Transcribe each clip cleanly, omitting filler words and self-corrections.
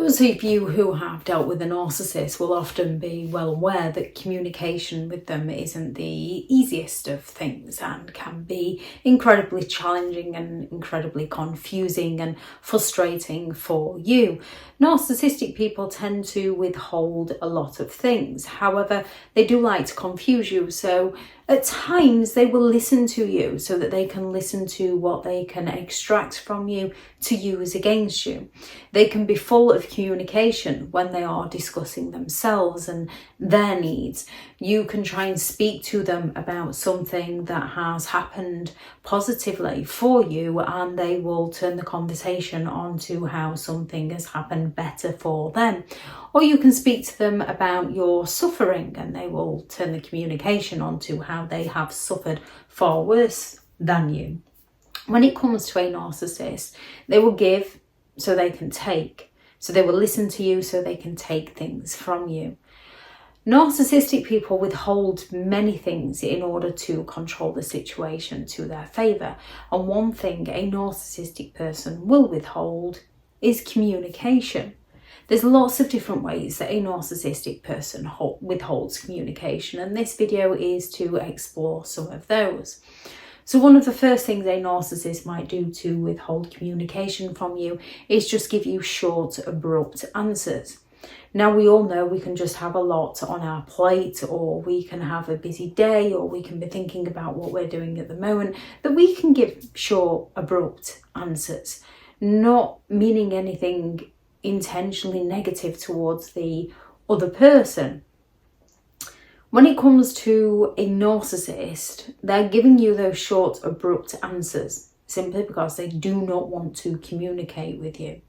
Those of you who have dealt with a narcissist will often be well aware that communication with them isn't the easiest of things and can be incredibly challenging and incredibly confusing and frustrating for you. Narcissistic people tend to withhold a lot of things. However, they do like to confuse you. So at times they will listen to you so that they can listen to what they can extract from you to use against you. They can be full of communication when they are discussing themselves and their needs. You can try and speak to them about something that has happened positively for you, and they will turn the conversation on to how something has happened better for them. Or you can speak to them about your suffering and they will turn the communication on to how they have suffered far worse than you. When it comes to a narcissist, they will give so they can take. So they will listen to you so they can take things from you. Narcissistic people withhold many things in order to control the situation to their favour. And one thing a narcissistic person will withhold is communication. There's lots of different ways that a narcissistic person withholds communication, and this video is to explore some of those. So one of the first things a narcissist might do to withhold communication from you is just give you short, abrupt answers. Now, we all know we can just have a lot on our plate, or we can have a busy day, or we can be thinking about what we're doing at the moment, that we can give short, abrupt answers, not meaning anything intentionally negative towards the other person. When it comes to a narcissist, they're giving you those short, abrupt answers simply because they do not want to communicate with you.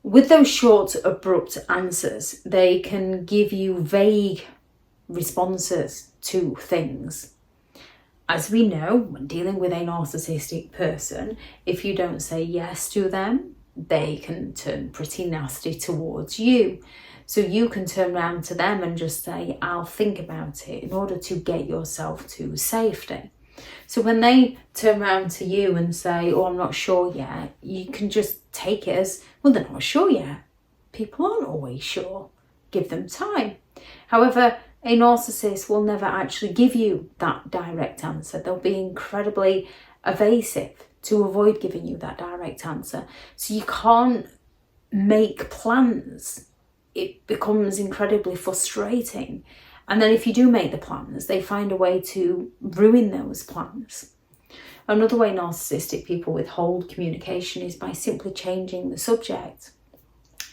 With those short, abrupt answers, they can give you vague responses to things. As we know, when dealing with a narcissistic person, if you don't say yes to them, they can turn pretty nasty towards you. So you can turn around to them and just say, I'll think about it, in order to get yourself to safety. So when they turn around to you and say, oh, I'm not sure yet, you can just take it as, well, they're not sure yet. People aren't always sure. Give them time. However, a narcissist will never actually give you that direct answer. They'll be incredibly evasive to avoid giving you that direct answer. So you can't make plans. It becomes incredibly frustrating. And then if you do make the plans, they find a way to ruin those plans. Another way narcissistic people withhold communication is by simply changing the subject.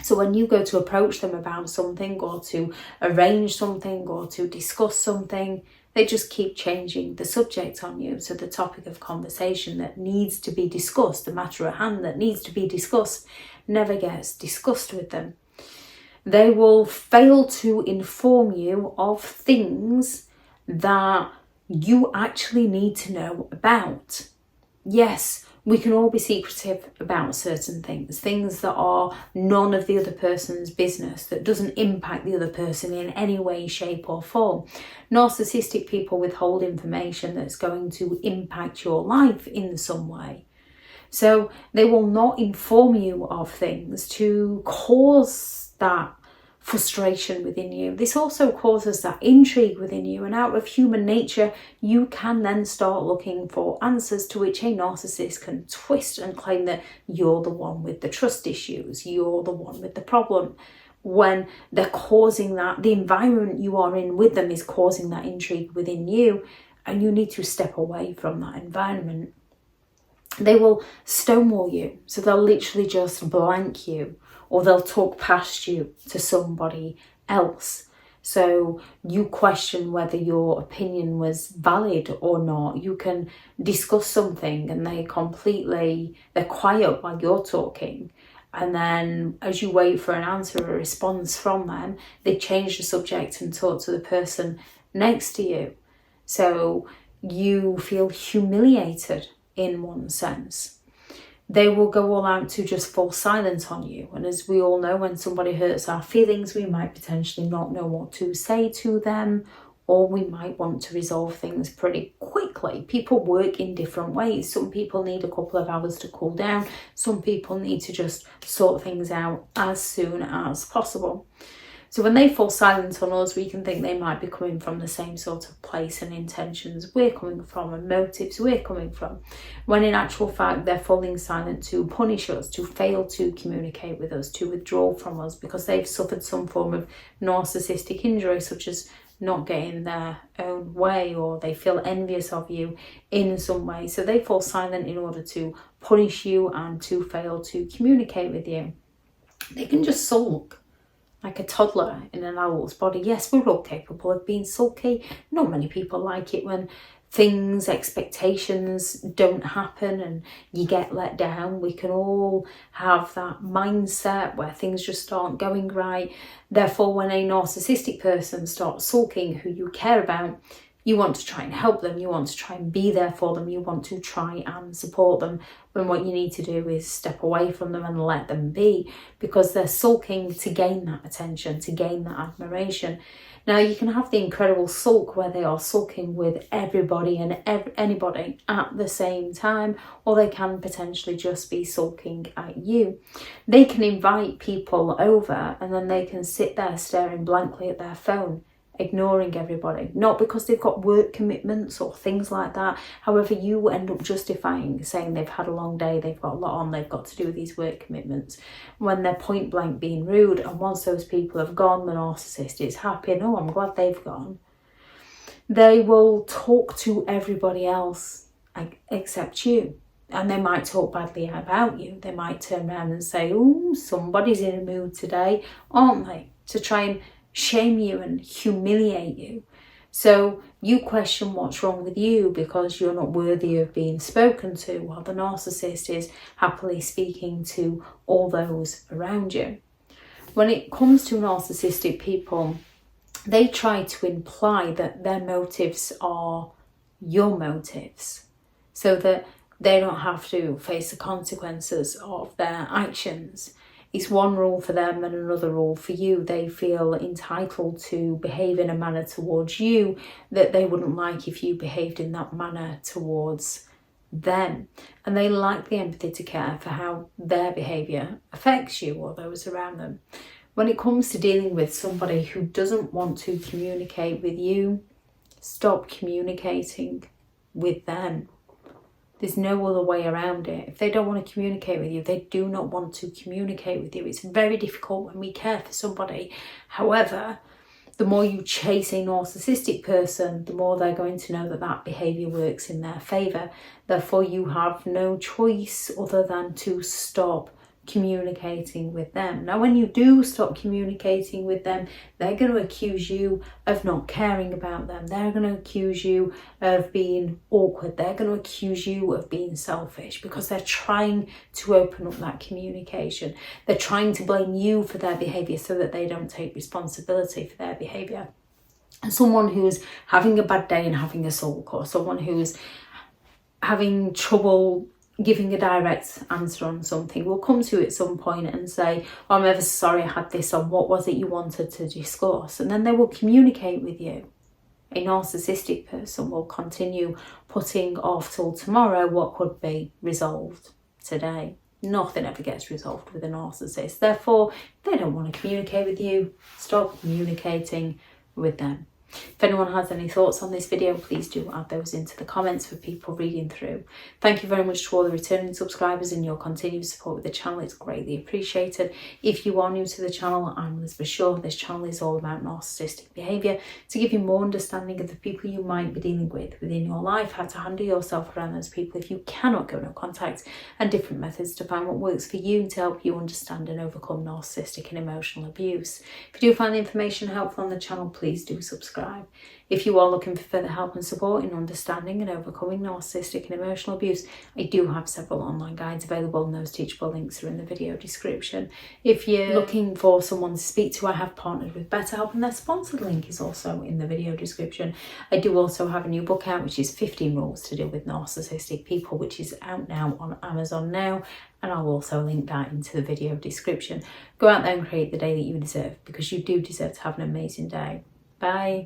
So when you go to approach them about something, or to arrange something, or to discuss something, they just keep changing the subject on you. So the topic of conversation that needs to be discussed, the matter at hand that needs to be discussed, never gets discussed with them. They will fail to inform you of things that you actually need to know about. Yes, we can all be secretive about certain things that are none of the other person's business, that doesn't impact the other person in any way, shape or form. Narcissistic people withhold information that's going to impact your life in some way. So they will not inform you of things to cause that frustration within you. This also causes that intrigue within you, and out of human nature you can then start looking for answers to which a narcissist can twist and claim that you're the one with the trust issues, you're the one with the problem, when they're causing that, the environment you are in with them is causing that intrigue within you, and you need to step away from that environment. They will stonewall you, so they'll literally just blank you, or they'll talk past you to somebody else. So you question whether your opinion was valid or not. You can discuss something and they're quiet while you're talking. And then as you wait for an answer or a response from them, they change the subject and talk to the person next to you. So you feel humiliated in one sense. They will go all out to just fall silent on you. And as we all know, when somebody hurts our feelings, we might potentially not know what to say to them, or we might want to resolve things pretty quickly. People work in different ways. Some people need a couple of hours to cool down. Some people need to just sort things out as soon as possible. So when they fall silent on us, we can think they might be coming from the same sort of place and intentions we're coming from and motives we're coming from, when in actual fact they're falling silent to punish us, to fail to communicate with us, to withdraw from us because they've suffered some form of narcissistic injury, such as not getting their own way, or they feel envious of you in some way. So they fall silent in order to punish you and to fail to communicate with you. They can just sulk like a toddler in an adult's body. Yes, we're all capable of being sulky. Not many people like it when things, expectations don't happen and you get let down. We can all have that mindset where things just aren't going right. Therefore, when a narcissistic person starts sulking who you care about, you want to try and help them, you want to try and be there for them, you want to try and support them, when what you need to do is step away from them and let them be, because they're sulking to gain that attention, to gain that admiration. Now, you can have the incredible sulk where they are sulking with everybody and anybody at the same time, or they can potentially just be sulking at you. They can invite people over and then they can sit there staring blankly at their phone, ignoring everybody, not because they've got work commitments or things like that. However, you end up justifying, saying they've had a long day, they've got a lot on, they've got to do these work commitments, when they're point blank being rude. And once those people have gone, the narcissist is happy, and oh, I'm glad they've gone. They will talk to everybody else except you. And they might talk badly about you. They might turn around and say, oh, somebody's in a mood today, aren't they? To try and shame you and humiliate you. So you question what's wrong with you because you're not worthy of being spoken to, while the narcissist is happily speaking to all those around you. When it comes to narcissistic people, they try to imply that their motives are your motives, so that they don't have to face the consequences of their actions. It's one rule for them and another rule for you. They feel entitled to behave in a manner towards you that they wouldn't like if you behaved in that manner towards them. And they lack the empathy to care for how their behaviour affects you or those around them. When it comes to dealing with somebody who doesn't want to communicate with you, stop communicating with them. There's no other way around it. If they don't want to communicate with you, they do not want to communicate with you. It's very difficult when we care for somebody. However, the more you chase a narcissistic person, the more they're going to know that that behaviour works in their favour. Therefore, you have no choice other than to stop communicating with them. Now, when you do stop communicating with them, they're going to accuse you of not caring about them. They're going to accuse you of being awkward. They're going to accuse you of being selfish, because they're trying to open up that communication. They're trying to blame you for their behaviour so that they don't take responsibility for their behaviour. And someone who's having a bad day and having a sulk, or someone who's having trouble giving a direct answer on something, will come to you at some point and say, oh, I'm ever sorry I had this on, what was it you wanted to discuss? And then they will communicate with you. A narcissistic person will continue putting off till tomorrow what could be resolved today. Nothing ever gets resolved with a narcissist. Therefore, if they don't want to communicate with you, stop communicating with them. If anyone has any thoughts on this video, please do add those into the comments for people reading through. Thank you very much to all the returning subscribers and your continued support with the channel. It's greatly appreciated. If you are new to the channel, I'm Elizabeth Shaw. This channel is all about narcissistic behaviour, to give you more understanding of the people you might be dealing with within your life, how to handle yourself around those people if you cannot go no contact, and different methods to find what works for you to help you understand and overcome narcissistic and emotional abuse. If you do find the information helpful on the channel, please do subscribe. If you are looking for further help and support in understanding and overcoming narcissistic and emotional abuse, I do have several online guides available, and those teachable links are in the video description. If you're looking for someone to speak to, I have partnered with BetterHelp, and their sponsored link is also in the video description. I do also have a new book out, which is 15 Rules to Deal with Narcissistic People, which is out now on Amazon now, and I'll also link that into the video description. Go out there and create the day that you deserve, because you do deserve to have an amazing day. Bye.